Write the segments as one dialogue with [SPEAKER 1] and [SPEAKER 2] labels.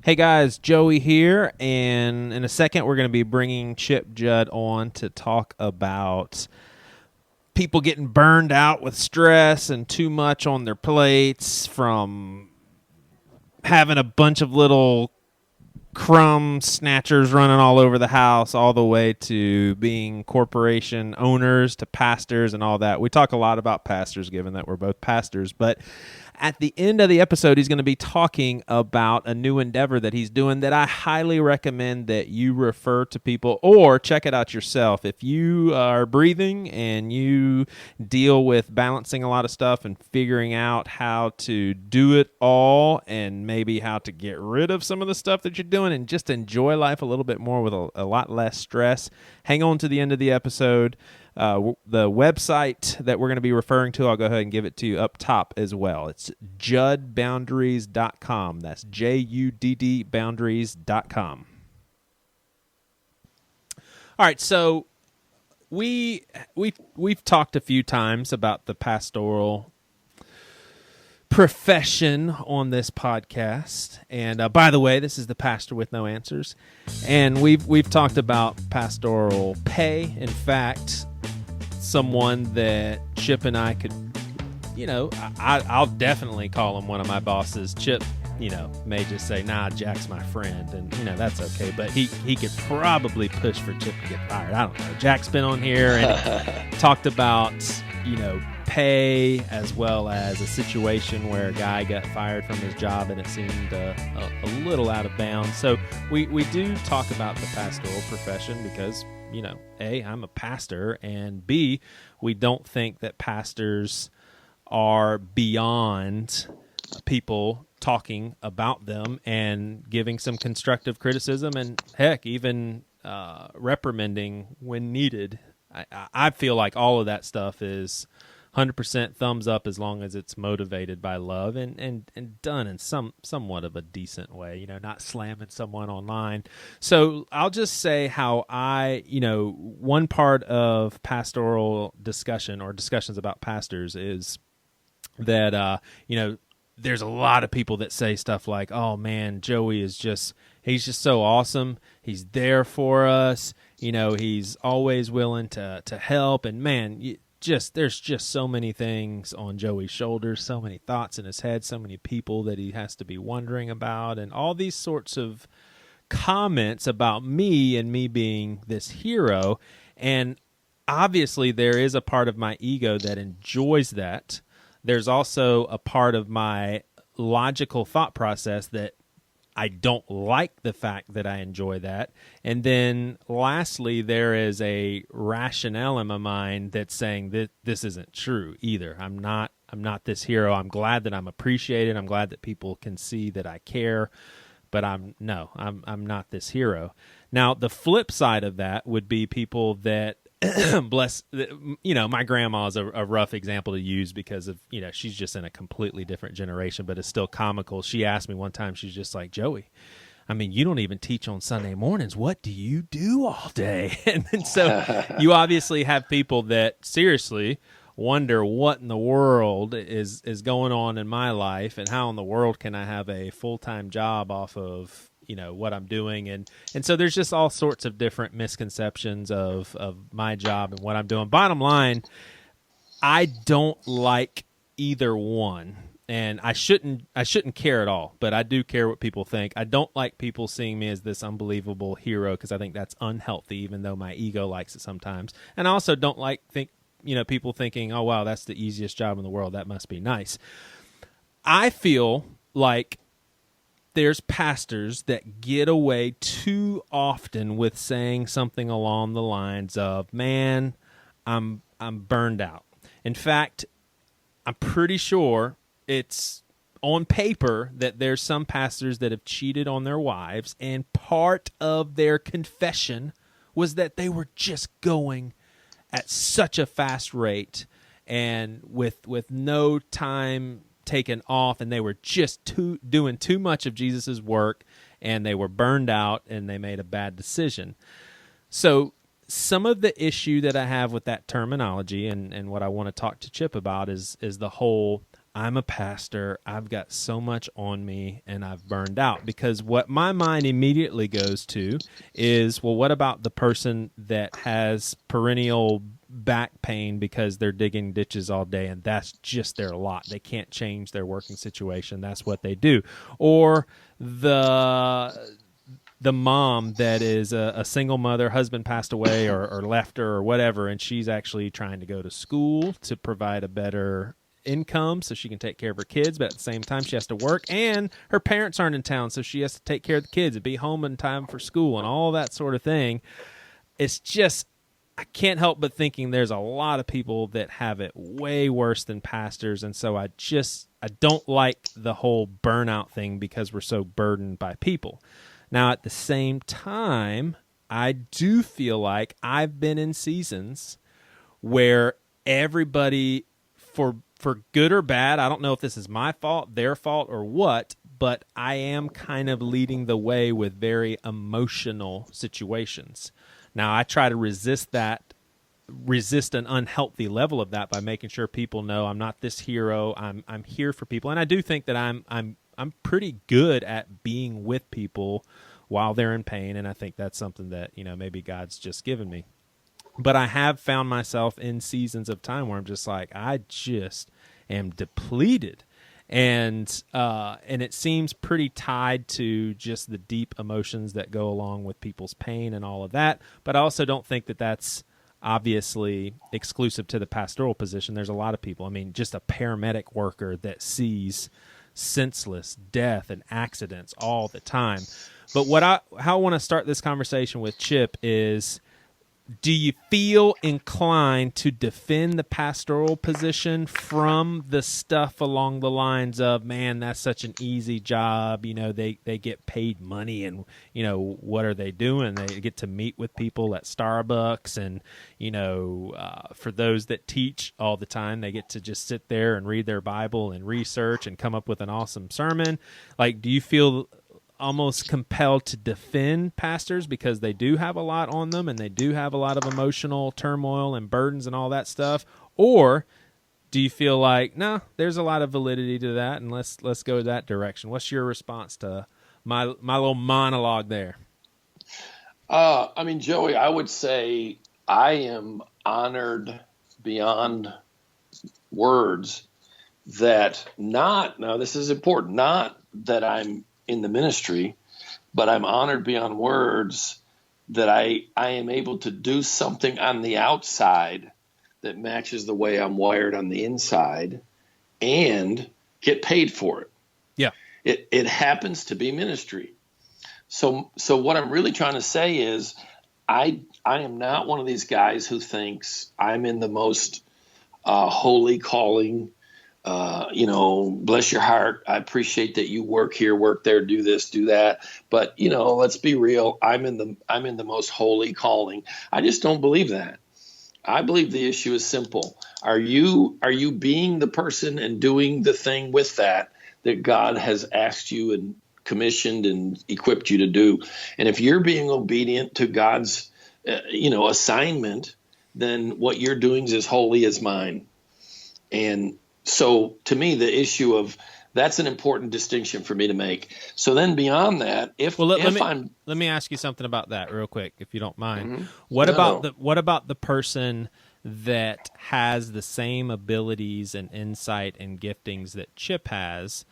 [SPEAKER 1] Hey guys, Joey here, and in a second we're going to be bringing Chip Judd on to talk about people getting burned out with stress and too much on their plates from having a bunch of little crumb snatchers running all over the house, all the way to being corporation owners to pastors and all that. We talk a lot about pastors given that we're both pastors, but at the end of the episode, he's going to be talking about a new endeavor that he's doing that I highly recommend that you refer to people or check it out yourself. If you are breathing and you deal with balancing a lot of stuff and figuring out how to do it all and maybe how to get rid of some of the stuff that you're doing and just enjoy life a little bit more with a lot less stress, hang on to the end of the episode. The website that we're going to be referring to, I'll go ahead and give it to you up top as well. It's juddboundaries.com. That's Judd boundaries.com. All right, so we've talked a few times about the pastoral profession on this podcast, and by the way, this is the Pastor with No Answers, and we've talked about pastoral pay. In fact, someone that Chip and I could, I'll definitely call him one of my bosses. Chip, may just say, nah, Jack's my friend, and, that's okay. But he could probably push for Chip to get fired. I don't know. Jack's been on here and talked about, pay as well as a situation where a guy got fired from his job and it seemed a little out of bounds. So we do talk about the pastoral profession because, A, I'm a pastor, and B, we don't think that pastors are beyond people talking about them and giving some constructive criticism and, heck, even reprimanding when needed. I feel like all of that stuff is 100% thumbs up as long as it's motivated by love and done in somewhat of a decent way, not slamming someone online. So I'll just say how one part of pastoral discussion or discussions about pastors is that, there's a lot of people that say stuff like, oh man, Joey he's just so awesome. He's there for us. He's always willing to help. And man, there's just so many things on Joey's shoulders, so many thoughts in his head, so many people that he has to be wondering about, and all these sorts of comments about me and me being this hero. And obviously there is a part of my ego that enjoys that. There's also a part of my logical thought process that I don't like the fact that I enjoy that. And then lastly, there is a rationale in my mind that's saying that this isn't true either. I'm not this hero. I'm glad that I'm appreciated. I'm glad that people can see that I care, but I'm not this hero. Now, the flip side of that would be people that my grandma is a rough example to use because of, she's just in a completely different generation, but it's still comical. She asked me one time, she's just like, Joey, you don't even teach on Sunday mornings. What do you do all day? And so you obviously have people that seriously wonder what in the world is going on in my life and how in the world can I have a full-time job off of what I'm doing. And so there's just all sorts of different misconceptions of my job and what I'm doing. Bottom line, I don't like either one, and I shouldn't care at all, but I do care what people think. I don't like people seeing me as this unbelievable hero because I think that's unhealthy, even though my ego likes it sometimes. And I also don't like people thinking, oh, wow, that's the easiest job in the world. That must be nice. I feel like there's pastors that get away too often with saying something along the lines of, man, I'm burned out. In fact, I'm pretty sure it's on paper that there's some pastors that have cheated on their wives, and part of their confession was that they were just going at such a fast rate and with no time taken off, and they were just doing too much of Jesus's work, and they were burned out, and they made a bad decision. So some of the issue that I have with that terminology and what I want to talk to Chip about is the whole I'm a pastor. I've got so much on me and I've burned out. Because what my mind immediately goes to is, well, what about the person that has perennial back pain because they're digging ditches all day and that's just their lot. They can't change their working situation. That's what they do. Or the mom that is a single mother, husband passed away or left her or whatever, and she's actually trying to go to school to provide a better income so she can take care of her kids, but at the same time she has to work, and her parents aren't in town, so she has to take care of the kids and be home in time for school and all that sort of thing. It's just, I can't help but thinking there's a lot of people that have it way worse than pastors, and so I don't like the whole burnout thing because we're so burdened by people. Now, at the same time, I do feel like I've been in seasons where everybody, for good or bad, I don't know if this is my fault, their fault, or what, but I am kind of leading the way with very emotional situations. Now, I try to resist an unhealthy level of that by making sure people know I'm not this hero. I'm here for people, and I do think that I'm pretty good at being with people while they're in pain, and I think that's something that, maybe God's just given me. But I have found myself in seasons of time where I'm just like, I just am depleted, and it seems pretty tied to just the deep emotions that go along with people's pain and all of that. But I also don't think that that's obviously exclusive to the pastoral position. There's a lot of people. I mean, just a paramedic worker that sees senseless death and accidents all the time. But how I want to start this conversation with Chip is, do you feel inclined to defend the pastoral position from the stuff along the lines of, man, that's such an easy job, they get paid money, and what are they doing? They get to meet with people at Starbucks, and for those that teach all the time, they get to just sit there and read their Bible and research and come up with an awesome sermon. Like, do you feel almost compelled to defend pastors because they do have a lot on them and they do have a lot of emotional turmoil and burdens and all that stuff? Or do you feel like, no, there's a lot of validity to that, and let's go that direction? What's your response to my little monologue there?
[SPEAKER 2] Joey, I would say I am honored beyond words that this is important, not that I'm in the ministry, but I'm honored beyond words that I am able to do something on the outside that matches the way I'm wired on the inside and get paid for it.
[SPEAKER 1] Yeah.
[SPEAKER 2] It happens to be ministry. So what I'm really trying to say is I am not one of these guys who thinks I'm in the most holy calling. Bless your heart. I appreciate that you work here, work there, do this, do that. But, let's be real. I'm in the most holy calling. I just don't believe that. I believe the issue is simple. Are you being the person and doing the thing with that God has asked you and commissioned and equipped you to do? And if you're being obedient to God's, assignment, then what you're doing is as holy as mine. And so to me, the issue of that's an important distinction for me to make. So then beyond that, let
[SPEAKER 1] me ask you something about that real quick, if you don't mind.
[SPEAKER 2] Mm-hmm.
[SPEAKER 1] What about the person that has the same abilities and insight and giftings that Chip has,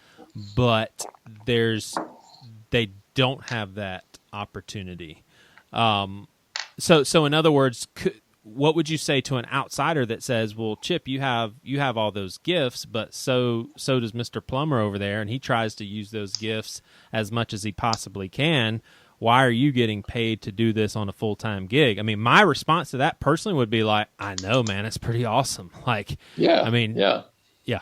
[SPEAKER 1] but they don't have that opportunity? So in other words, what would you say to an outsider that says, well, Chip, you have all those gifts, but so does Mr. Plummer over there, and he tries to use those gifts as much as he possibly can. Why are you getting paid to do this on a full-time gig? I mean, my response to that personally would be like, I know, man, it's pretty awesome. Like,
[SPEAKER 2] yeah.
[SPEAKER 1] Yeah.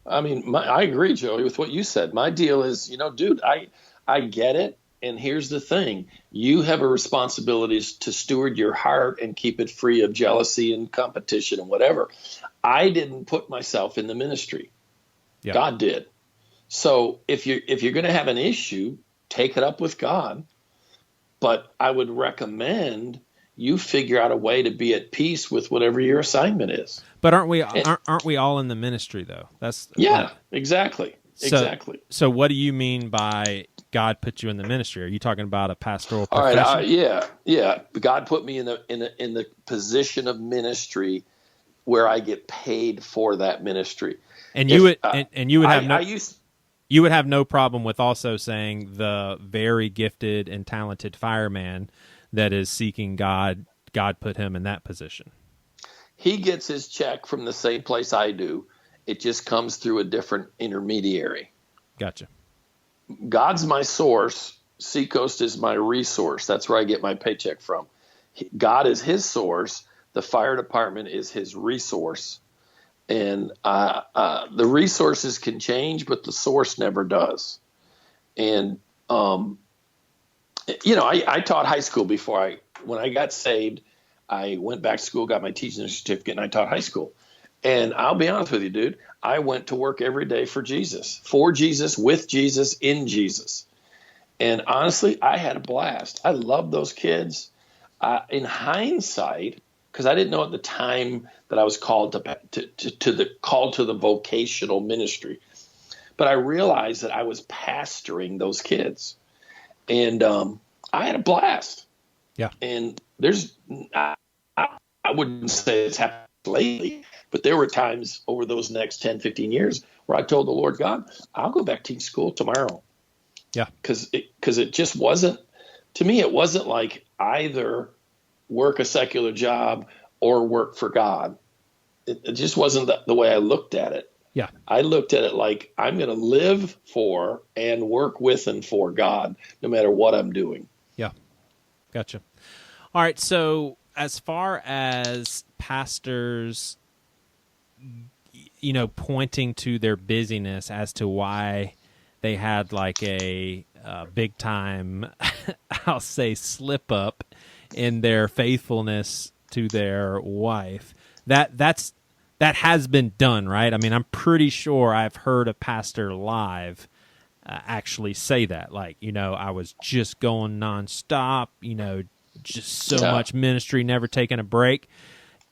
[SPEAKER 2] I agree, Joey, with what you said. My deal is, dude, I get it. And here's the thing. You have a responsibility to steward your heart and keep it free of jealousy and competition and whatever. I didn't put myself in the ministry. Yeah. God did. So if you're going to have an issue, take it up with God. But I would recommend you figure out a way to be at peace with whatever your assignment is.
[SPEAKER 1] But aren't we all in the ministry though? That's
[SPEAKER 2] yeah, exactly.
[SPEAKER 1] So what do you mean by God put you in the ministry? Are you talking about a pastoral
[SPEAKER 2] All
[SPEAKER 1] profession?
[SPEAKER 2] right, yeah. God put me in the position of ministry where I get paid for that ministry.
[SPEAKER 1] And you would you would have no problem with also saying the very gifted and talented fireman that is seeking God put him in that position.
[SPEAKER 2] He gets his check from the same place I do. It just comes through a different intermediary.
[SPEAKER 1] Gotcha.
[SPEAKER 2] God's my source. Seacoast is my resource. That's where I get my paycheck from. God is his source. The fire department is his resource. And the resources can change, but the source never does. And, I taught high school when I got saved. I went back to school, got my teaching certificate, and I taught high school. And I'll be honest with you, dude, I went to work every day for Jesus, with Jesus, in Jesus. And honestly, I had a blast. I loved those kids. In hindsight, because I didn't know at the time that I was called to the vocational ministry, but I realized that I was pastoring those kids, and I had a blast.
[SPEAKER 1] Yeah.
[SPEAKER 2] And I wouldn't say it's happened lately, but there were times over those next 10, 15 years where I told the Lord, God, I'll go back to teach school tomorrow.
[SPEAKER 1] Yeah.
[SPEAKER 2] Because it just wasn't, to me, it wasn't like either work a secular job or work for God. It just wasn't the way I looked at it.
[SPEAKER 1] Yeah.
[SPEAKER 2] I looked at it like I'm going to live for and work with and for God, no matter what I'm doing.
[SPEAKER 1] Yeah. Gotcha. All right. So as far as pastors, pointing to their busyness as to why they had like a big time, I'll say, slip up in their faithfulness to their wife, that has been done, right? I mean, I'm pretty sure I've heard a pastor live actually say that, like, I was just going nonstop, just so much ministry, never taking a break.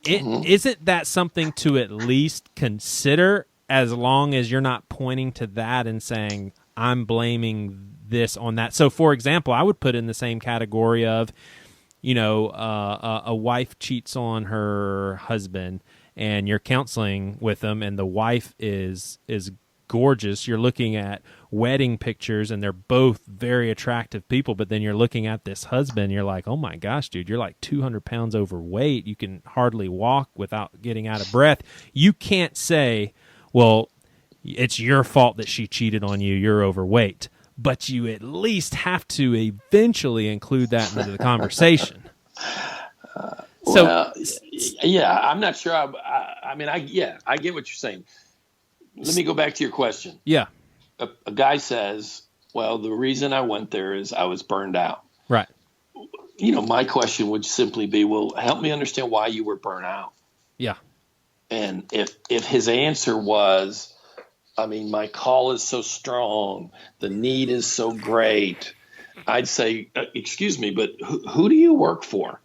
[SPEAKER 1] Isn't that something to at least consider, as long as you're not pointing to that and saying, I'm blaming this on that? So, for example, I would put in the same category of, a wife cheats on her husband, and you're counseling with them, and the wife is gorgeous. You're looking at wedding pictures, and they're both very attractive people, but then you're looking at this husband, you're like, oh my gosh, dude, you're like 200 pounds overweight. You can hardly walk without getting out of breath. You can't say, well, it's your fault that she cheated on you, you're overweight. But you at least have to eventually include that into the conversation.
[SPEAKER 2] I'm not sure. I get what you're saying. Let me go back to your question.
[SPEAKER 1] Yeah.
[SPEAKER 2] A guy says, well, the reason I went there is I was burned out.
[SPEAKER 1] Right.
[SPEAKER 2] My question would simply be, well, help me understand why you were burnt out.
[SPEAKER 1] Yeah.
[SPEAKER 2] And if his answer was, my call is so strong, the need is so great, I'd say, excuse me, but who do you work for?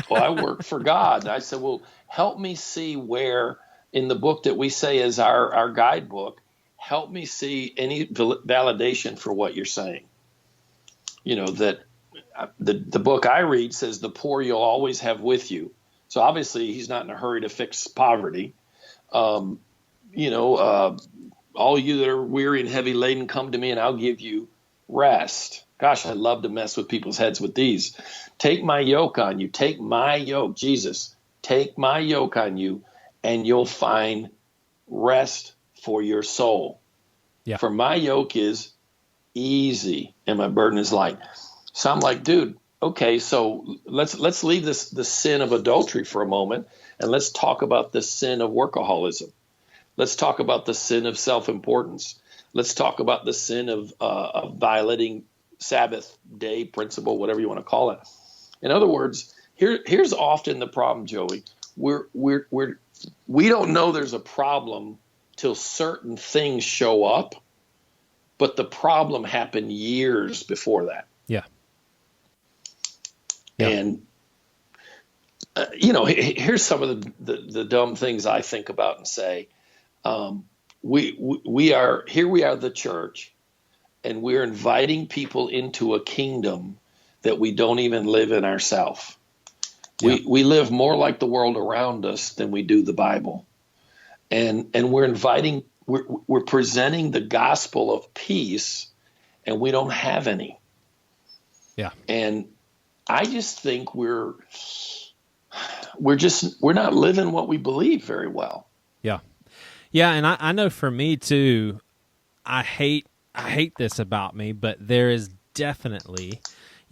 [SPEAKER 2] Well, I work for God. And I said, well, help me see where in the book that we say is our guidebook, help me see any validation for what you're saying. That the book I read says the poor you'll always have with you. So obviously he's not in a hurry to fix poverty. All you that are weary and heavy laden, come to me and I'll give you rest. Gosh, I love to mess with people's heads with these. Take my yoke on you. Take my yoke, Jesus. Take my yoke on you, and you'll find rest for your soul.
[SPEAKER 1] Yeah.
[SPEAKER 2] For my yoke is easy, and my burden is light. So I'm like, dude, okay, so let's leave the sin of adultery for a moment, and let's talk about the sin of workaholism. Let's talk about the sin of self-importance. Let's talk about the sin of violating Sabbath day principle, whatever you want to call it. In other words, here's often the problem, Joey. We don't know there's a problem till certain things show up, but the problem happened years before that.
[SPEAKER 1] Yeah.
[SPEAKER 2] And Here's some of the dumb things I think about and say. We are here. We are the church, and we're inviting people into a kingdom that we don't even live in ourselves.
[SPEAKER 1] Yeah.
[SPEAKER 2] We live more like the world around us than we do the Bible, and we're presenting the gospel of peace, and we don't have any.
[SPEAKER 1] Yeah.
[SPEAKER 2] And I just think we're not living what we believe very well.
[SPEAKER 1] Yeah. Yeah, and I know for me too, I hate this about me, but there is definitely,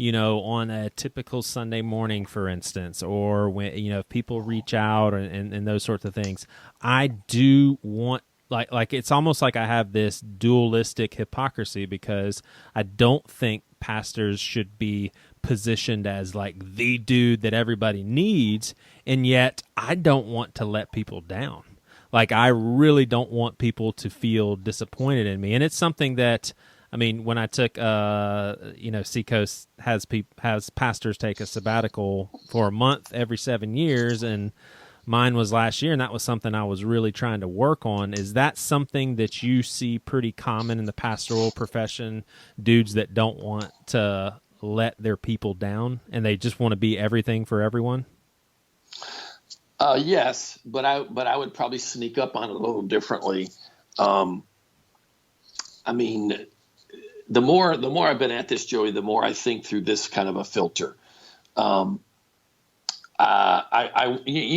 [SPEAKER 1] on a typical Sunday morning, for instance, or when if people reach out and those sorts of things, I do want like it's almost like I have this dualistic hypocrisy because I don't think pastors should be positioned as like the dude that everybody needs, and yet I don't want to let people down. Like, I really don't want people to feel disappointed in me. And it's something that, I mean, when I took, Seacoast has pastors take a sabbatical for a month every 7 years, and mine was last year, and that was something I was really trying to work on. Is that something that you see pretty common in the pastoral profession, dudes that don't want to let their people down, and they just want to be everything for everyone?
[SPEAKER 2] Yes, but I would probably sneak up on it a little differently. I mean, the more I've been at this, Joey, the more I think through this kind of a filter. You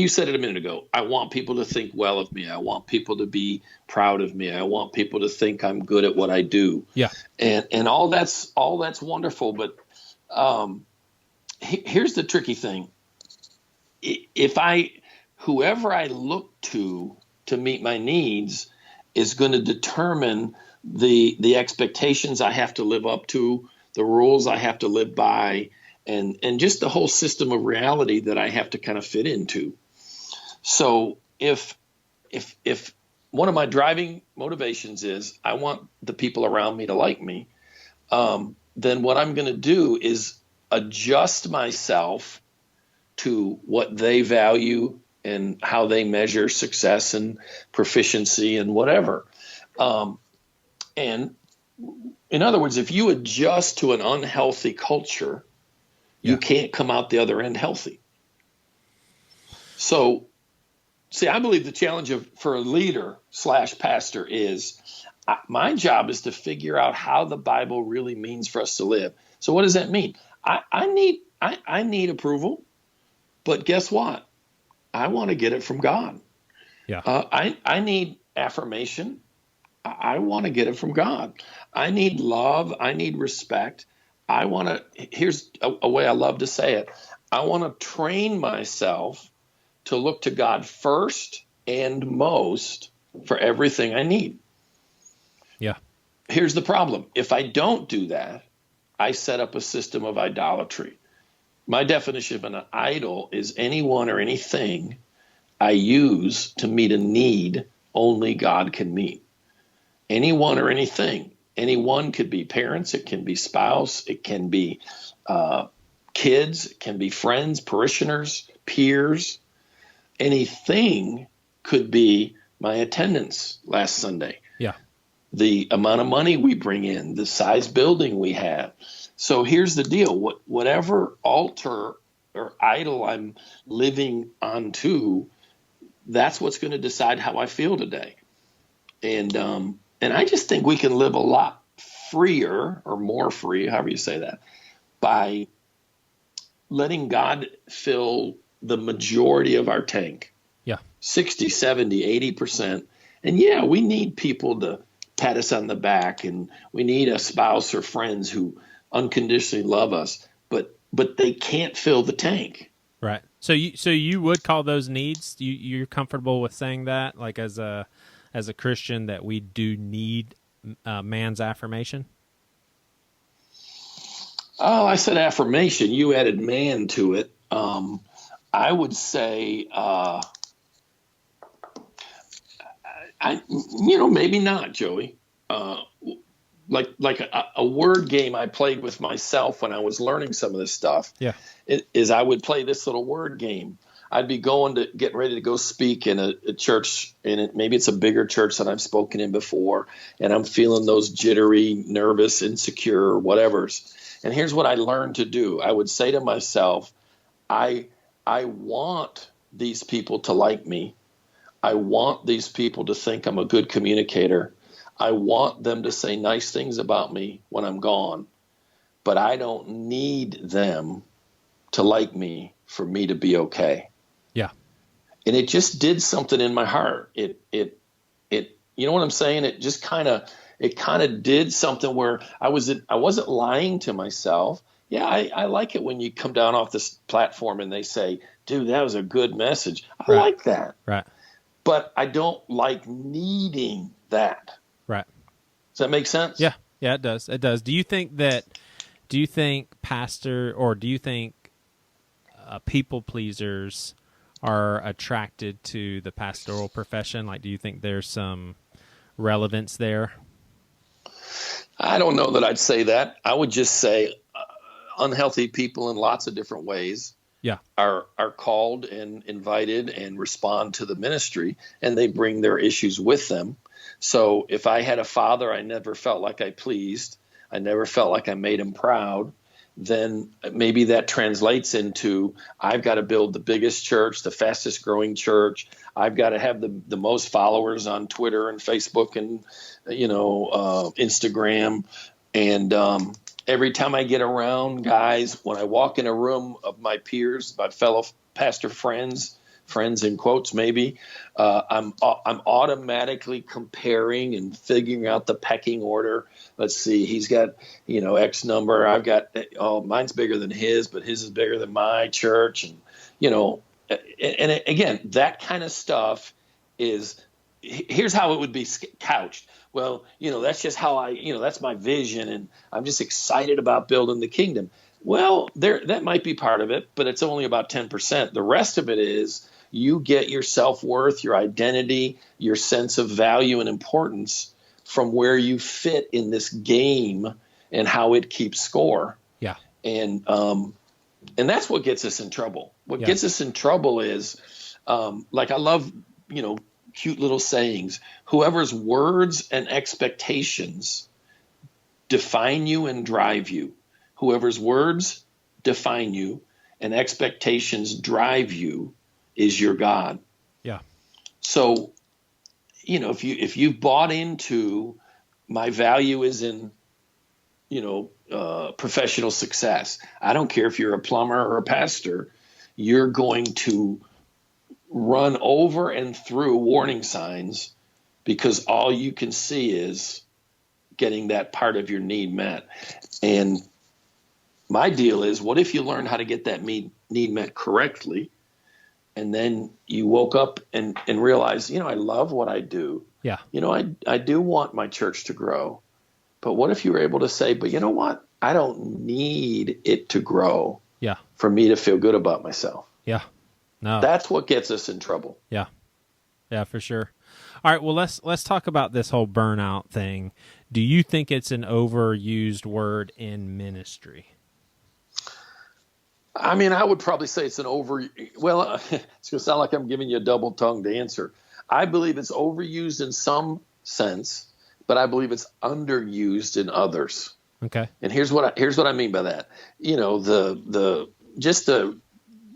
[SPEAKER 2] said it a minute ago. I want people to think well of me. I want people to be proud of me. I want people to think I'm good at what I do.
[SPEAKER 1] Yeah,
[SPEAKER 2] and all that's wonderful. But here's the tricky thing. Whoever I look to meet my needs is going to determine the expectations I have to live up to, the rules I have to live by, and just the whole system of reality that I have to kind of fit into. So if one of my driving motivations is I want the people around me to like me, then what I'm going to do is adjust myself to what they value and how they measure success and proficiency and whatever. And in other words, if you adjust to an unhealthy culture, you can't come out the other end healthy. So, see, I believe the challenge for a leader / pastor is my job is to figure out how the Bible really means for us to live. So what does that mean? I need approval, but guess what? I want to get it from God.
[SPEAKER 1] Yeah.
[SPEAKER 2] I need affirmation. I want to get it from God. I need love. I need respect. Here's a way I love to say it. I want to train myself to look to God first and most for everything I need.
[SPEAKER 1] Yeah.
[SPEAKER 2] Here's the problem. If I don't do that, I set up a system of idolatry. My definition of an idol is anyone or anything I use to meet a need only God can meet. Anyone or anything. Anyone could be parents, it can be spouse, it can be kids, it can be friends, parishioners, peers. Anything could be my attendance last Sunday.
[SPEAKER 1] Yeah.
[SPEAKER 2] The amount of money we bring in, the size building we have. So here's the deal. Whatever altar or idol I'm living onto, that's what's going to decide how I feel today. And I just think we can live a lot freer or more free, however you say that, by letting God fill the majority of our tank.
[SPEAKER 1] Yeah.
[SPEAKER 2] 60, 70, 80%. And yeah, we need people to pat us on the back, and we need a spouse or friends who unconditionally love us, but they can't fill the tank.
[SPEAKER 1] Right. So you would call those needs? You're comfortable with saying that, like as a Christian, that we do need man's affirmation?
[SPEAKER 2] Oh, I said affirmation. You added man to it. I would say, maybe not, Joey. Like a word game I played with myself when I was learning some of this stuff.
[SPEAKER 1] Yeah.
[SPEAKER 2] Is I would play this little word game. I'd be getting ready to go speak in a church, and maybe it's a bigger church than I've spoken in before, and I'm feeling those jittery, nervous, insecure, or whatever's. And here's what I learned to do. I would say to myself, I want these people to like me. I want these people to think I'm a good communicator. I want them to say nice things about me when I'm gone, but I don't need them to like me for me to be okay.
[SPEAKER 1] Yeah.
[SPEAKER 2] And it just did something in my heart. It, you know what I'm saying? It just kind of did something where I wasn't lying to myself. Yeah, I like it when you come down off this platform and they say, dude, that was a good message. I like that.
[SPEAKER 1] Right.
[SPEAKER 2] But I don't like needing that.
[SPEAKER 1] Right.
[SPEAKER 2] Does that make sense?
[SPEAKER 1] Yeah. Yeah, it does. It does. Do you think pastor, or do you think people pleasers are attracted to the pastoral profession? Like, do you think there's some relevance there?
[SPEAKER 2] I don't know that I'd say that. I would just say unhealthy people in lots of different ways are called and invited and respond to the ministry, and they bring their issues with them. So if I had a father I never felt like I pleased, I never felt like I made him proud, then maybe that translates into I've got to build the biggest church, the fastest growing church. I've got to have the most followers on Twitter and Facebook and Instagram. And every time I get around guys, when I walk in a room of my peers, my fellow pastor friends in quotes maybe, I'm automatically comparing and figuring out the pecking order. Let's see, he's got X number. I've got mine's bigger than his, but his is bigger than my church, and and again, that kind of stuff is. Here's how it would be couched. Well, that's just how that's my vision, and I'm just excited about building the kingdom. Well, that might be part of it, but it's only about 10%. The rest of it is you get your self-worth, your identity, your sense of value and importance from where you fit in this game and how it keeps score.
[SPEAKER 1] Yeah.
[SPEAKER 2] And that's what gets us in trouble. What gets us in trouble is like I love, cute little sayings. Whoever's words and expectations define you and drive you. Whoever's words define you and expectations drive you is your God.
[SPEAKER 1] Yeah.
[SPEAKER 2] So, if you've bought into my value is in, professional success, I don't care if you're a plumber or a pastor, you're going to run over and through warning signs because all you can see is getting that part of your need met. And my deal is, what if you learn how to get that need met correctly? And then you woke up and realized, I love what I do.
[SPEAKER 1] Yeah.
[SPEAKER 2] I do want my church to grow. But what if you were able to say, but you know what? I don't need it to grow for me to feel good about myself.
[SPEAKER 1] Yeah. No.
[SPEAKER 2] That's what gets us in trouble.
[SPEAKER 1] Yeah. Yeah, for sure. All right, well, let's talk about this whole burnout thing. Do you think it's an overused word in ministry?
[SPEAKER 2] I mean, I would probably say it's it's going to sound like I'm giving you a double-tongued answer. I believe it's overused in some sense, but I believe it's underused in others.
[SPEAKER 1] Okay.
[SPEAKER 2] And here's what I mean by that. The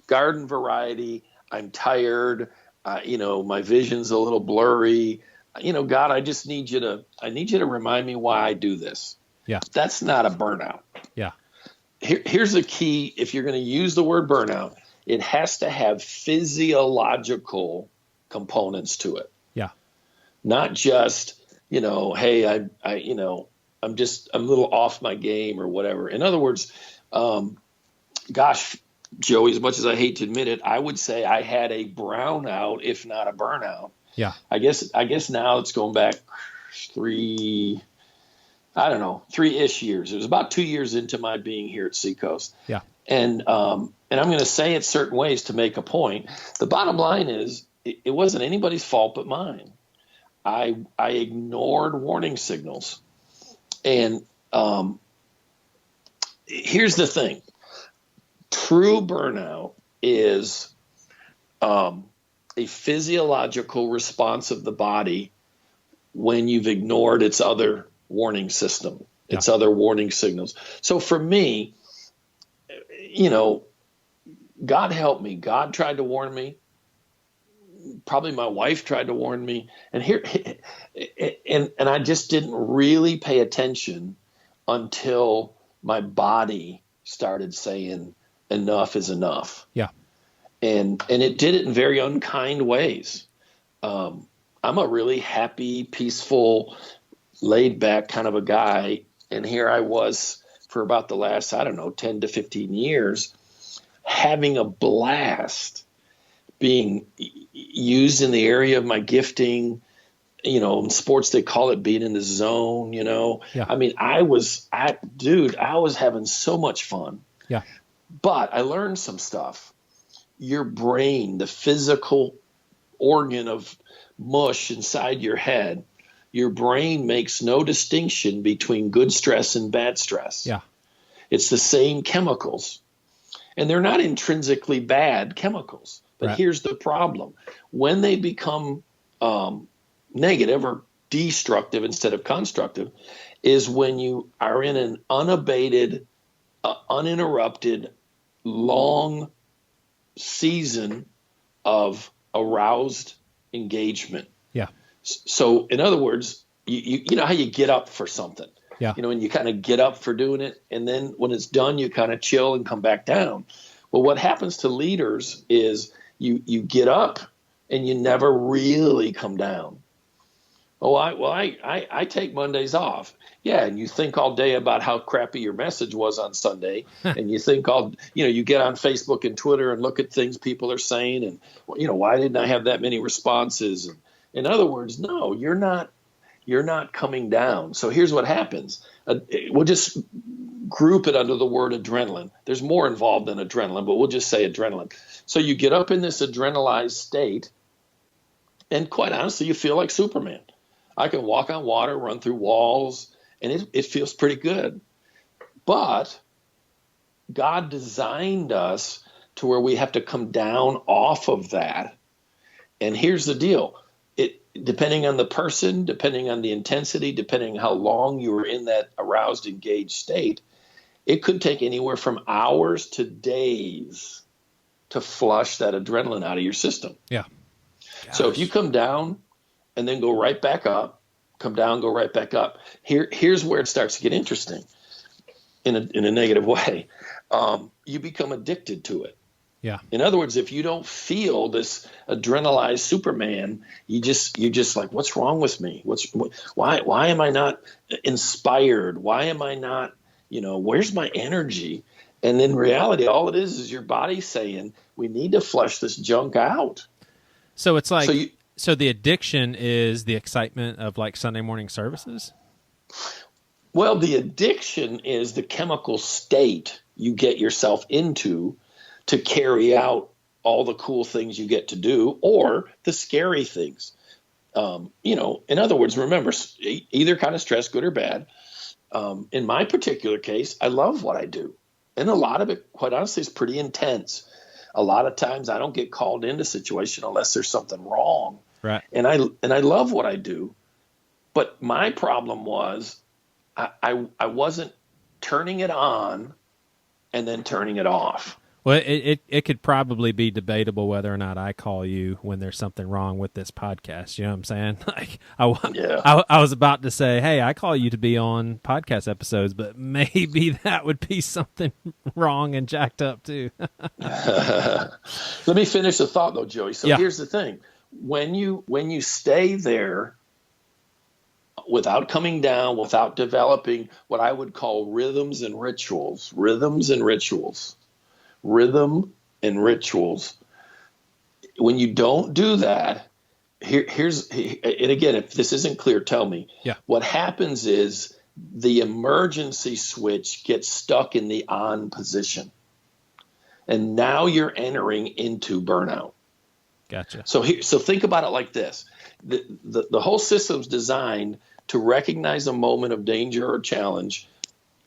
[SPEAKER 2] garden variety, I'm tired, my vision's a little blurry. God, I need you to remind me why I do this.
[SPEAKER 1] Yeah.
[SPEAKER 2] That's not a burnout.
[SPEAKER 1] Yeah.
[SPEAKER 2] Here's the key. If you're going to use the word burnout, it has to have physiological components to it.
[SPEAKER 1] Yeah.
[SPEAKER 2] Not just, hey, I'm a little off my game or whatever. In other words, gosh, Joey, as much as I hate to admit it, I would say I had a brownout, if not a burnout.
[SPEAKER 1] Yeah.
[SPEAKER 2] I guess now it's going back 3-ish years. It was about 2 years into my being here at Seacoast.
[SPEAKER 1] Yeah.
[SPEAKER 2] And I'm going to say it certain ways to make a point. The bottom line is it wasn't anybody's fault but mine. I ignored warning signals. And here's the thing. True burnout is a physiological response of the body when you've ignored its other warning system, its other warning signals. So for me, God help me. God tried to warn me. Probably my wife tried to warn me. And I just didn't really pay attention until my body started saying enough is enough.
[SPEAKER 1] Yeah.
[SPEAKER 2] And it did it in very unkind ways. I'm a really happy, peaceful, laid back kind of a guy. And here I was for about the last, 10 to 15 years, having a blast being used in the area of my gifting. In sports, they call it being in the zone,
[SPEAKER 1] Yeah.
[SPEAKER 2] I mean, I was having so much fun.
[SPEAKER 1] Yeah.
[SPEAKER 2] But I learned some stuff. Your brain, the physical organ of mush inside your head, your brain makes no distinction between good stress and bad stress.
[SPEAKER 1] Yeah.
[SPEAKER 2] It's the same chemicals. And they're not intrinsically bad chemicals. But
[SPEAKER 1] Right.
[SPEAKER 2] Here's the problem. When they become negative or destructive instead of constructive is when you are in an unabated, uninterrupted, long season of aroused engagement.
[SPEAKER 1] Yeah.
[SPEAKER 2] So in other words, you know how you get up for something.
[SPEAKER 1] Yeah.
[SPEAKER 2] And you kind of get up for doing it, and then when it's done, you kind of chill and come back down. Well, what happens to leaders is you get up and you never really come down. I take Mondays off. Yeah, and you think all day about how crappy your message was on Sunday, and you think you get on Facebook and Twitter and look at things people are saying, and why didn't I have that many responses? And in other words, no, you're not coming down. So here's what happens. We'll just group it under the word adrenaline. There's more involved than adrenaline, but we'll just say adrenaline. So you get up in this adrenalized state, and quite honestly, you feel like Superman. I can walk on water, run through walls, and it feels pretty good. But God designed us to where we have to come down off of that. And here's the deal. Depending on the person, depending on the intensity, depending on how long you were in that aroused, engaged state, it could take anywhere from hours to days to flush that adrenaline out of your system.
[SPEAKER 1] Yeah.
[SPEAKER 2] So if you come down and then go right back up, come down, go right back up, here's where it starts to get interesting in a negative way. You become addicted to it.
[SPEAKER 1] Yeah.
[SPEAKER 2] In other words, if you don't feel this adrenalized Superman, you're just like, what's wrong with me? Why am I not inspired? Why am I not, where's my energy? And in reality, all it is your body saying, we need to flush this junk out.
[SPEAKER 1] So it's like, so the addiction is the excitement of like Sunday morning services?
[SPEAKER 2] Well, the addiction is the chemical state you get yourself into to carry out all the cool things you get to do or the scary things. In other words, remember, either kind of stress, good or bad. In my particular case, I love what I do. And a lot of it, quite honestly, is pretty intense. A lot of times I don't get called into a situation unless there's something wrong.
[SPEAKER 1] Right.
[SPEAKER 2] And I love what I do. But my problem was I wasn't turning it on and then turning it off.
[SPEAKER 1] Well, it could probably be debatable whether or not I call you when there's something wrong with this podcast. You know what I'm saying? Like I was about to say, hey, I call you to be on podcast episodes, but maybe that would be something wrong and jacked up too.
[SPEAKER 2] Let me finish the thought though, Joey. So Here's the thing. When you stay there without coming down, without developing what I would call rhythm and rituals, when you don't do that, and again, if this isn't clear, tell me.
[SPEAKER 1] Yeah.
[SPEAKER 2] What happens is the emergency switch gets stuck in the on position. And now you're entering into burnout.
[SPEAKER 1] Gotcha.
[SPEAKER 2] So think about it like this. The whole system's designed to recognize a moment of danger or challenge,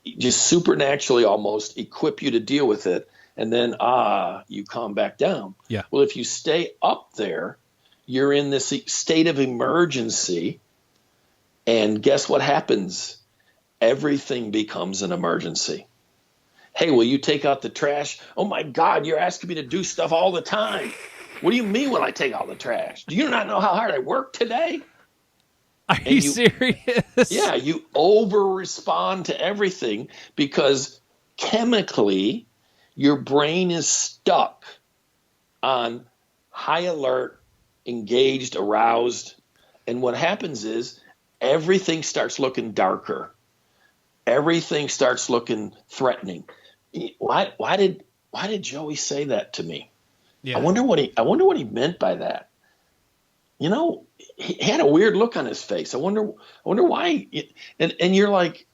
[SPEAKER 2] just supernaturally almost equip you to deal with it, and then you calm back down.
[SPEAKER 1] Yeah.
[SPEAKER 2] Well, if you stay up there, you're in this state of emergency, and guess what happens? Everything becomes an emergency. Hey, will you take out the trash? Oh my God, you're asking me to do stuff all the time. What do you mean will I take out the trash? Do you not know how hard I worked today?
[SPEAKER 1] Are you serious?
[SPEAKER 2] Yeah, you over-respond to everything because chemically your brain is stuck on high alert, engaged, aroused. And what happens is everything starts looking darker. Everything starts looking threatening. Why did Joey say that to me?
[SPEAKER 1] Yeah.
[SPEAKER 2] I wonder what he meant by that. You know, he had a weird look on his face. I wonder why. And you're like,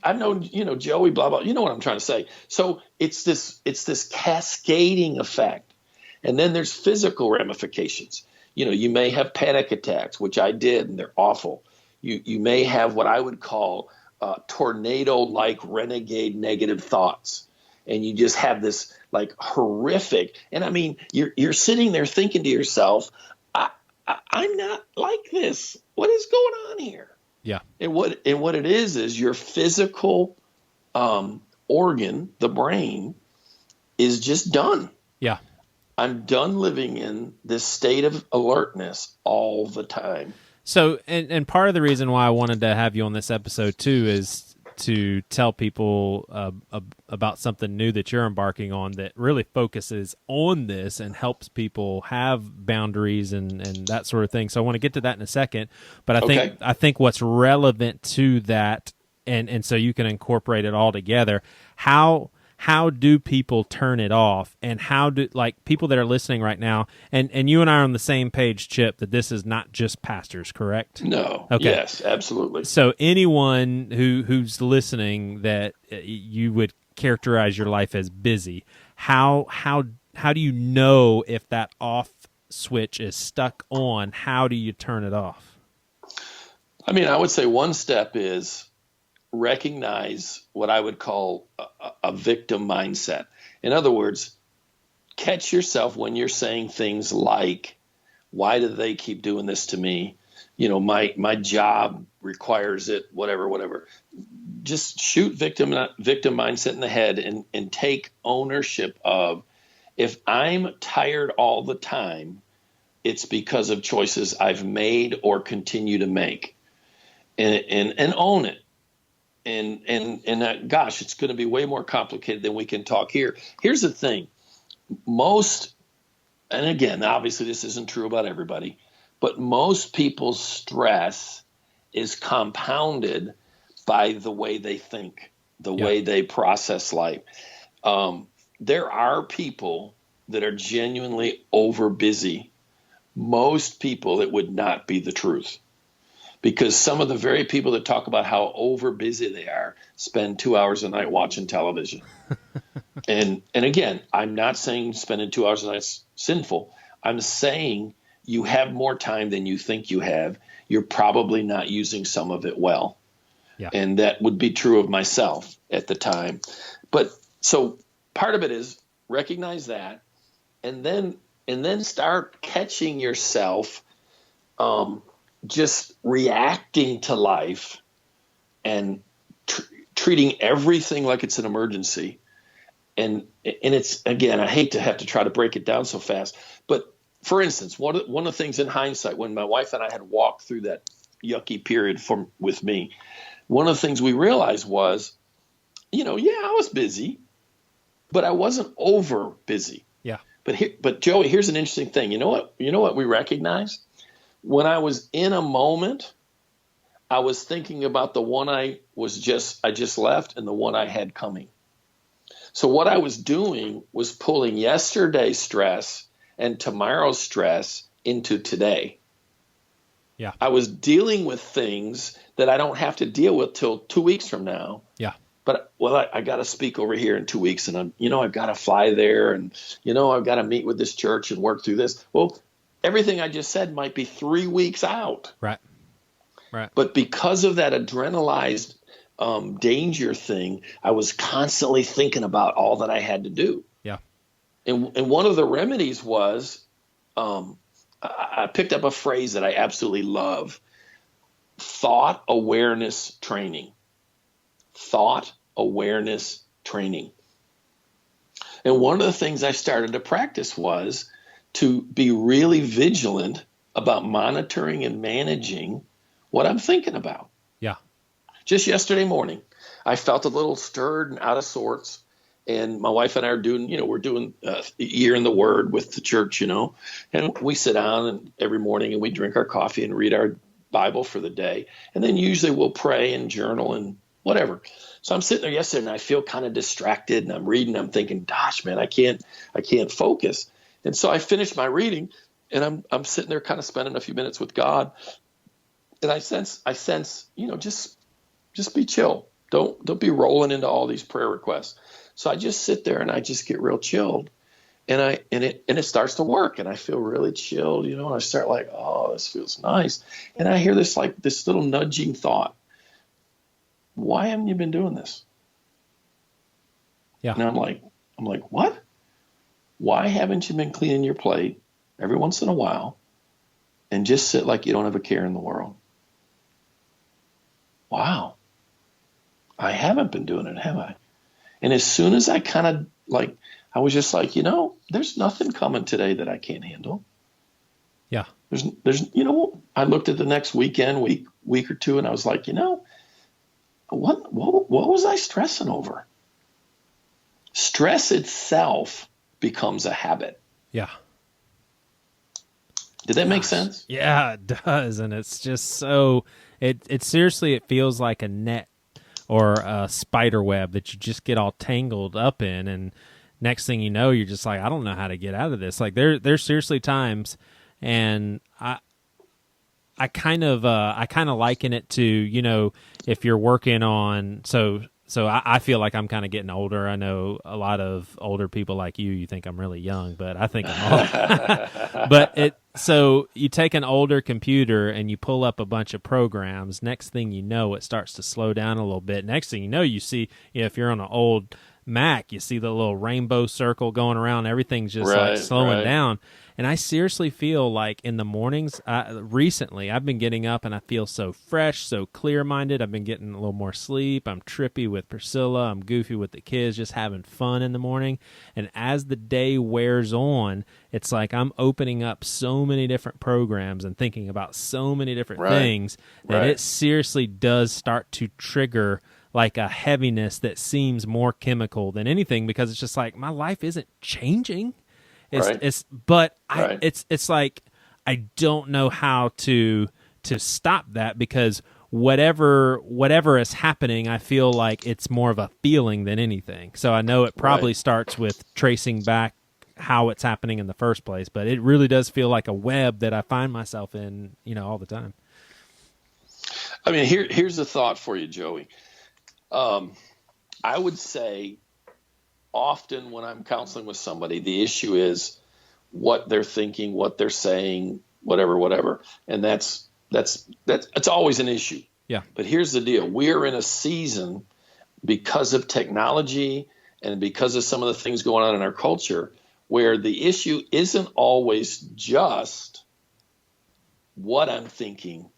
[SPEAKER 2] I've known, Joey, blah, blah. You know what I'm trying to say. So it's this cascading effect. And then there's physical ramifications. You may have panic attacks, which I did, and they're awful. You may have what I would call tornado-like renegade negative thoughts. And you just have this like horrific. And I mean, you're sitting there thinking to yourself, I'm not like this. What is going on here?
[SPEAKER 1] Yeah.
[SPEAKER 2] And what it is your physical organ, the brain, is just done.
[SPEAKER 1] Yeah.
[SPEAKER 2] I'm done living in this state of alertness all the time.
[SPEAKER 1] So, and part of the reason why I wanted to have you on this episode too is to tell people about something new that you're embarking on that really focuses on this and helps people have boundaries and that sort of thing. So I want to get to that in a second, but I think what's relevant to that, and so you can incorporate it all together. How do people turn it off, and how do, like, people that are listening right now, and you and I are on the same page, Chip, that this is not just pastors, correct?
[SPEAKER 2] No.
[SPEAKER 1] Okay.
[SPEAKER 2] Yes, absolutely.
[SPEAKER 1] So anyone who's listening that you would characterize your life as busy, how do you know if that off switch is stuck on? How do you turn it off?
[SPEAKER 2] I mean, I would say one step is recognize what I would call a victim mindset. In other words, catch yourself when you're saying things like, why do they keep doing this to me? My job requires it, whatever. Just shoot victim mindset in the head and take ownership of, if I'm tired all the time, it's because of choices I've made or continue to make, and own it. And gosh, it's going to be way more complicated than we can talk here. Here's the thing. And again, obviously this isn't true about everybody, but most people's stress is compounded by the way they think, the way they process life. There are people that are genuinely over busy. Most people, it would not be the truth. Because some of the very people that talk about how over busy they are spend 2 hours a night watching television. and again, I'm not saying spending 2 hours a night is sinful. I'm saying you have more time than you think you have. You're probably not using some of it well. Yeah. And that would be true of myself at the time. But so part of it is recognize that, and then start catching yourself just reacting to life and treating everything like it's an emergency. And it's, again, I hate to have to try to break it down so fast, but for instance, one of the things in hindsight, when my wife and I had walked through that yucky period with me, one of the things we realized was, I was busy, but I wasn't over busy.
[SPEAKER 1] Yeah.
[SPEAKER 2] But Joey, here's an interesting thing. You know what we recognized? When I was in a moment, I was thinking about the one I just left and the one I had coming. So what I was doing was pulling yesterday's stress and tomorrow's stress into today.
[SPEAKER 1] Yeah.
[SPEAKER 2] I was dealing with things that I don't have to deal with till 2 weeks from now.
[SPEAKER 1] Yeah.
[SPEAKER 2] But I got to speak over here in 2 weeks, and I've got to fly there, and I've got to meet with this church and work through this. Well, everything I just said might be 3 weeks out.
[SPEAKER 1] Right.
[SPEAKER 2] But because of that adrenalized danger thing, I was constantly thinking about all that I had to do.
[SPEAKER 1] Yeah.
[SPEAKER 2] And one of the remedies was, I picked up a phrase that I absolutely love: thought awareness training. Thought awareness training. And one of the things I started to practice was to be really vigilant about monitoring and managing what I'm thinking about.
[SPEAKER 1] Yeah.
[SPEAKER 2] Just yesterday morning, I felt a little stirred and out of sorts. And my wife and I are doing, we're doing a year in the Word with the church, and we sit down and every morning and we drink our coffee and read our Bible for the day. And then usually we'll pray and journal and whatever. So I'm sitting there yesterday and I feel kind of distracted and I'm reading. I'm thinking, gosh, man, I can't focus. And so I finished my reading and I'm sitting there kind of spending a few minutes with God. And I sense, just be chill. Don't be rolling into all these prayer requests. So I just sit there and I just get real chilled, and it starts to work, and I feel really chilled, and I start like, oh, this feels nice, and I hear this little nudging thought: why haven't you been doing this?
[SPEAKER 1] Yeah.
[SPEAKER 2] And I'm like, what? Why haven't you been cleaning your plate every once in a while, and just sit like you don't have a care in the world? Wow, I haven't been doing it, have I? And as soon as I kind of I was just like, there's nothing coming today that I can't handle.
[SPEAKER 1] Yeah.
[SPEAKER 2] There's, I looked at the next week or two, and I was like, what was I stressing over? Stress itself becomes a habit.
[SPEAKER 1] Yeah.
[SPEAKER 2] Did that make sense?
[SPEAKER 1] Yeah, it does. And it's just so, it seriously, it feels like a net or a spider web that you just get all tangled up in, and next thing you know, you're just like, I don't know how to get out of this. Like there's seriously times, and I kind of liken it to, if you're working on, so I feel like I'm kind of getting older. I know a lot of older people like you think I'm really young, but I think I'm old. So you take an older computer and you pull up a bunch of programs. Next thing you know, it starts to slow down a little bit. Next thing you know, you see, if you're on an old Mac, you see the little rainbow circle going around. Everything's just like slowing down. And I seriously feel like in the mornings, recently, I've been getting up and I feel so fresh, so clear-minded. I've been getting a little more sleep. I'm trippy with Priscilla. I'm goofy with the kids, just having fun in the morning. And as the day wears on, it's like I'm opening up so many different programs and thinking about so many different things that it seriously does start to trigger like a heaviness that seems more chemical than anything, because it's just like my life isn't changing. It's like I don't know how to stop that, because whatever is happening, I feel like it's more of a feeling than anything. So I know it probably starts with tracing back how it's happening in the first place, but it really does feel like a web that I find myself in, all the time.
[SPEAKER 2] I mean, here's the thought for you, Joey. I would say often when I'm counseling with somebody, the issue is what they're thinking, what they're saying, whatever. And that's always an issue.
[SPEAKER 1] Yeah.
[SPEAKER 2] But here's the deal. We're in a season, because of technology and because of some of the things going on in our culture, where the issue isn't always just what I'm thinking,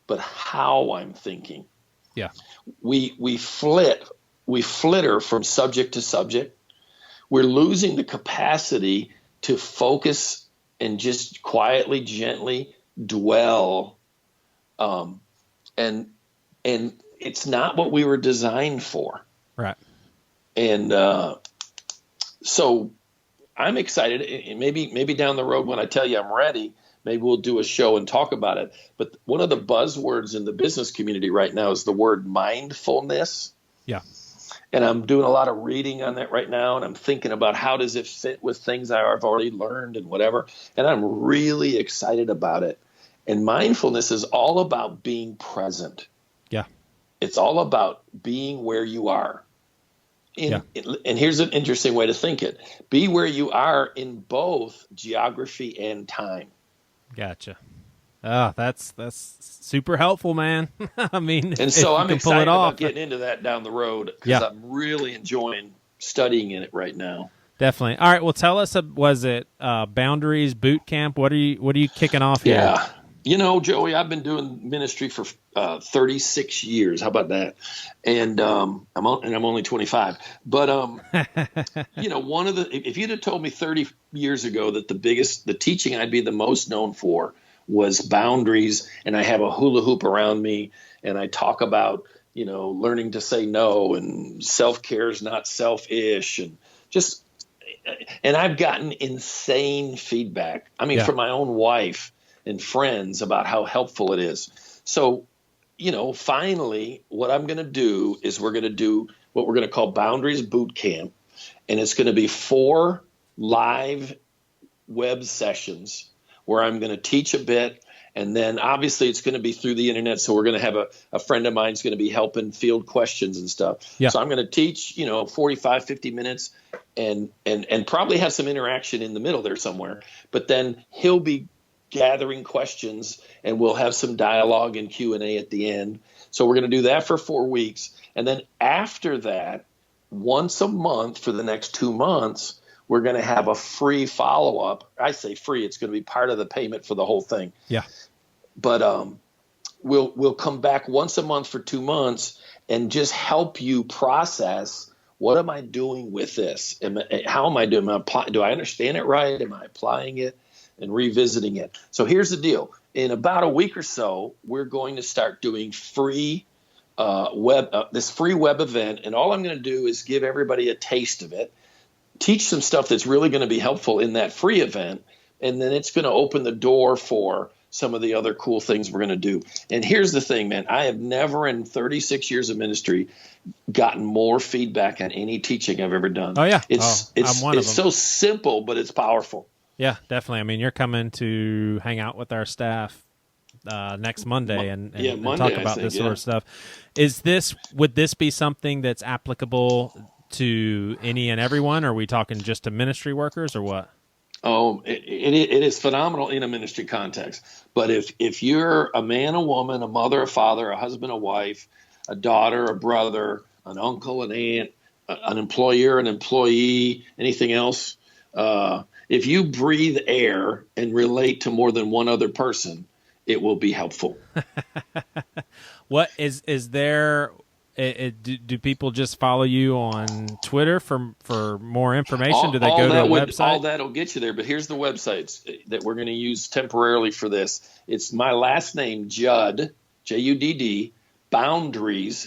[SPEAKER 2] but how I'm thinking.
[SPEAKER 1] Yeah.
[SPEAKER 2] We flitter from subject to subject. We're losing the capacity to focus and just quietly, gently dwell. And it's not what we were designed for.
[SPEAKER 1] Right.
[SPEAKER 2] And so I'm excited. And maybe down the road when I tell you I'm ready, maybe we'll do a show and talk about it. But one of the buzzwords in the business community right now is the word mindfulness.
[SPEAKER 1] Yeah.
[SPEAKER 2] And I'm doing a lot of reading on that right now. And I'm thinking about how does it fit with things I've already learned and whatever. And I'm really excited about it. And mindfulness is all about being present.
[SPEAKER 1] Yeah.
[SPEAKER 2] It's all about being where you are. And here's an interesting way to think it. Be where you are in both geography and time.
[SPEAKER 1] Gotcha. Oh, that's super helpful, man. I mean,
[SPEAKER 2] and so I'm excited about getting into that down the road, because I'm really enjoying studying in it right now.
[SPEAKER 1] Definitely. All right. Well, tell us. Was it Boundaries Boot Camp? What are you kicking off here?
[SPEAKER 2] Yeah. You know, Joey, I've been doing ministry for 36 years. How about that? And I'm only 25. But you know, if you'd have told me 30 years ago that the teaching I'd be the most known for was boundaries, and I have a hula hoop around me, and I talk about, you know, learning to say no, and self-care is not selfish, and I've gotten insane feedback. I mean, from my own wife and friends about how helpful it is. So, you know, finally, what I'm going to do is we're going to do what we're going to call Boundaries Boot Camp, and it's going to be 4 live web sessions where I'm going to teach a bit, and then obviously it's going to be through the internet. So we're going to have a friend of mine's going to be helping field questions and stuff. Yeah. So I'm going to teach, you know, 45, 50 minutes and probably have some interaction in the middle there somewhere. But then he'll be gathering questions, and we'll have some dialogue and Q&A at the end. So we're going to do that for 4 weeks. And then after that, once a month for the next 2 months, we're going to have a free follow-up. I say free. It's going to be part of the payment for the whole thing. Yeah. But we'll come back once a month for 2 months and just help you process, what am I doing with this? How am I doing? Do I understand it right? Am I applying it and revisiting it? So here's the deal. In about a week or so, we're going to start doing free this free web event. And all I'm going to do is give everybody a taste of it, teach some stuff that's really going to be helpful in that free event, and then it's going to open the door for some of the other cool things we're going to do. And here's the thing, man. I have never in 36 years of ministry gotten more feedback on any teaching I've ever done.
[SPEAKER 1] Oh, yeah.
[SPEAKER 2] It's so simple, but it's powerful.
[SPEAKER 1] Yeah, definitely. I mean, you're coming to hang out with our staff next Monday and talk about this sort of stuff. Would this be something that's applicable to any and everyone? Or are we talking just to ministry workers or what?
[SPEAKER 2] Oh, it is phenomenal in a ministry context. But if you're a man, a woman, a mother, a father, a husband, a wife, a daughter, a brother, an uncle, an aunt, an employer, an employee, anything else, if you breathe air and relate to more than one other person, it will be helpful.
[SPEAKER 1] What is there? Do people just follow you on Twitter for more information? Do they go to a website?
[SPEAKER 2] All that'll get you there. But here's the websites that we're going to use temporarily for this. It's my last name, Judd, Judd, Boundaries, Boundaries.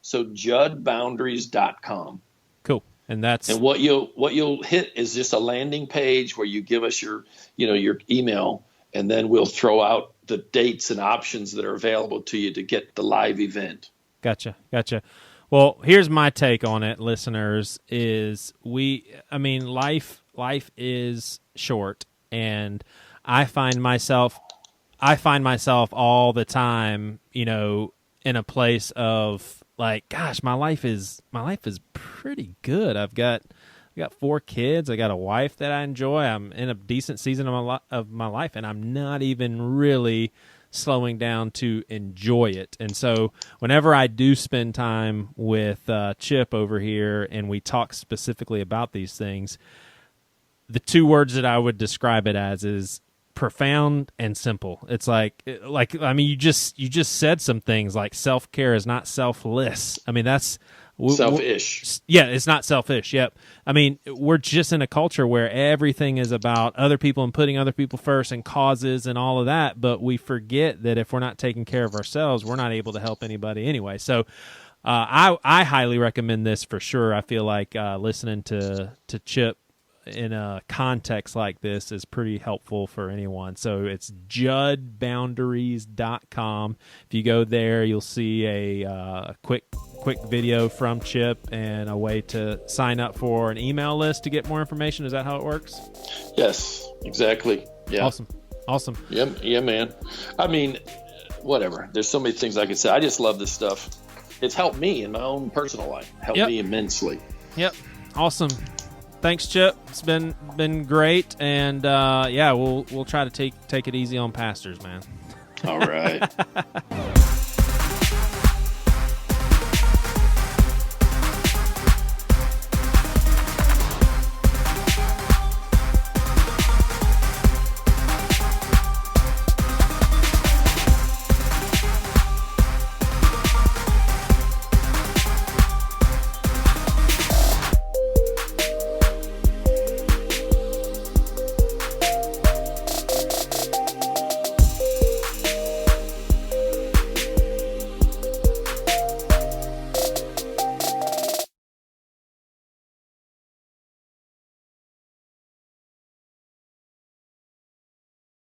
[SPEAKER 2] So JuddBoundaries.com.
[SPEAKER 1] Cool. And
[SPEAKER 2] what you'll hit is just a landing page where you give us your email, and then we'll throw out the dates and options that are available to you to get the live event.
[SPEAKER 1] Gotcha. Well, here's my take on it, listeners, is life is short, and I find myself all the time, in a place of like, gosh, my life is pretty good. I've got 4 kids. I got a wife that I enjoy. I'm in a decent season of my life, and I'm not even really slowing down to enjoy it. And so whenever I do spend time with Chip over here and we talk specifically about these things, the 2 words that I would describe it as is profound and simple. It's like you just said some things like self-care is not selfless. I mean, that's
[SPEAKER 2] selfish.
[SPEAKER 1] Yeah, it's not selfish. Yep. I mean, we're just in a culture where everything is about other people and putting other people first and causes and all of that, but we forget that if we're not taking care of ourselves, we're not able to help anybody anyway. So I highly recommend this for sure. I feel like listening to Chip in a context like this is pretty helpful for anyone. So it's JuddBoundaries.com. If you go there, you'll see a quick video from Chip and a way to sign up for an email list to get more information. Is that how it works?
[SPEAKER 2] Yes, exactly. Yeah.
[SPEAKER 1] Awesome.
[SPEAKER 2] Yeah, man. I mean, whatever. There's so many things I could say. I just love this stuff. It's helped me in my own personal life. Helped me immensely.
[SPEAKER 1] Yep. Awesome. Thanks, Chip. It's been great, and we'll try to take it easy on pastors, man.
[SPEAKER 2] All right.